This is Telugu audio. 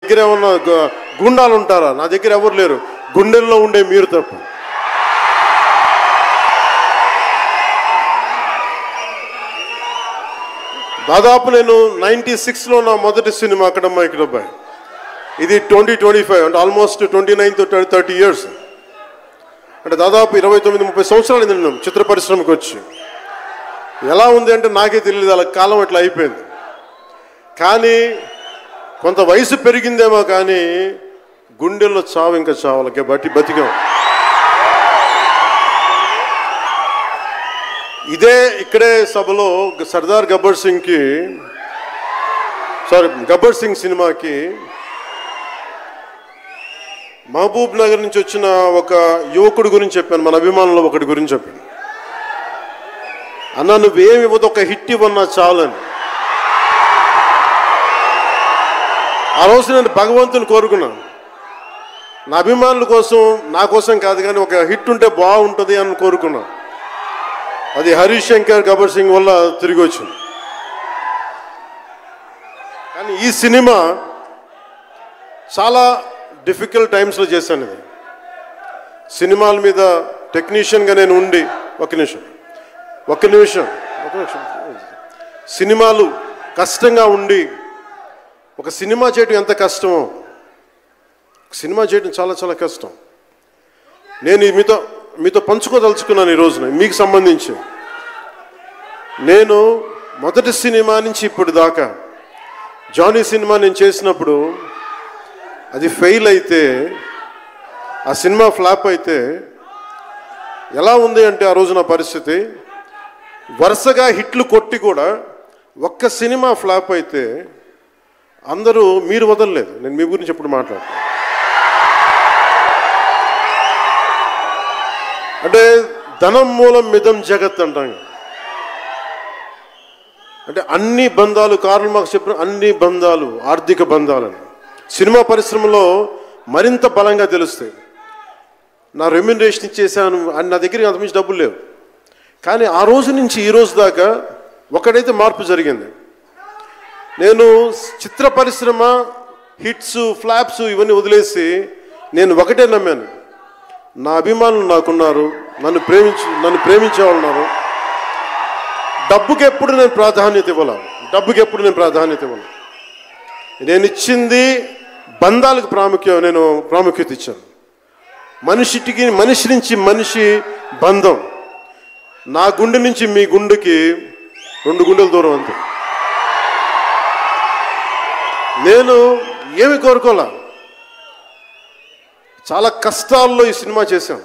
దగ్గర ఏమన్నా గుండాలు ఉంటారా? నా దగ్గర ఎవరు లేరు, గుండెల్లో ఉండే మీరు తప్ప. దాదాపు నేను 96లో నా మొదటి సినిమా అక్కడమ్మా ఇక్కడబ్బాయి. ఇది 2025 అంటే ఆల్మోస్ట్ 29 to 30 years. అంటే దాదాపు 29-30 సంవత్సరాలు నేను చిత్ర పరిశ్రమకు వచ్చి. ఎలా ఉంది అంటే నాకే తెలియదు, అలా కాలం అట్లా అయిపోయింది. కానీ కొంత వయసు పెరిగిందేమో కానీ గుండెల్లో చావు ఇంకా చావులకే బతికాం. ఇక్కడే సభలో సర్దార్ గబ్బర్ సింగ్ సినిమాకి మహబూబ్ నగర్ నుంచి వచ్చిన ఒక యువకుడి గురించి చెప్పాను, మన అభిమానులు ఒకటి గురించి చెప్పాను. అన్న నువ్వేమి ఇవ్వదు, ఒక హిట్ ఇవ్వన్నా చాలని. ఆ రోజు నేను భగవంతుని కోరుకున్నాను, నా అభిమానుల కోసం, నా కోసం కాదు కానీ ఒక హిట్ ఉంటే బాగుంటుంది అని కోరుకున్నాను. అది హరీష్ శంకర్ గబ్బర్ సింగ్ వల్ల తిరిగి వచ్చింది. కానీ ఈ సినిమా చాలా డిఫికల్ట్ టైమ్స్లో చేశాను. ఇది సినిమాల మీద టెక్నీషియన్గా నేను ఉండి ఒక నిమిషం సినిమాలు కష్టంగా ఉండి, ఒక సినిమా చేయడం ఎంత కష్టమో, సినిమా చేయడం చాలా చాలా కష్టం. నేను మీతో పంచుకోదలుచుకున్నాను ఈ రోజున. మీకు సంబంధించి నేను మొదటి సినిమా నుంచి ఇప్పుడు దాకా జానీ సినిమా నేను చేసినప్పుడు అది ఫెయిల్ అయితే, ఆ సినిమా ఫ్లాప్ అయితే ఎలా ఉంది అంటే ఆ రోజు నా పరిస్థితి, వరుసగా హిట్లు కొట్టి కూడా ఒక్క సినిమా ఫ్లాప్ అయితే అందరూ మీరు వదలలేదు. నేను మీ గురించి ఎప్పుడు మాట్లాడతాను అంటే ధనం మూలం మిదం జగత్ అంటాం. అంటే అన్ని బంధాలు, కార్ల్ మార్క్స్ చెప్పిన అన్ని బంధాలు ఆర్థిక బంధాలని సినిమా పరిశ్రమలో మరింత బలంగా తెలుస్తాయి. నా రెమ్యునరేషన్ ఇచ్చేసాను అని నా దగ్గర అంతమించి డబ్బులు లేవు. కానీ ఆ రోజు నుంచి ఈ రోజు దాకా ఒకటైతే మార్పు జరిగింది. నేను చిత్ర పరిశ్రమ హిట్స్ ఫ్లాప్స్ ఇవన్నీ వదిలేసి నేను ఒకటే నమ్మాను, నా అభిమానులు నాకున్నారు, నన్ను ప్రేమించే వాళ్ళు ఉన్నారు. డబ్బుకి ఎప్పుడు నేను ప్రాధాన్యత ఇవ్వను. నేను ఇచ్చింది బంధాలకు ప్రాముఖ్యత ఇచ్చాను. మనిషి నుంచి మనిషి బంధం. నా గుండె నుంచి మీ గుండెకి 2 గుండెల దూరం అంతే. నేను ఏమి కోరుకోలే, చాలా కష్టాల్లో ఈ సినిమా చేశాను.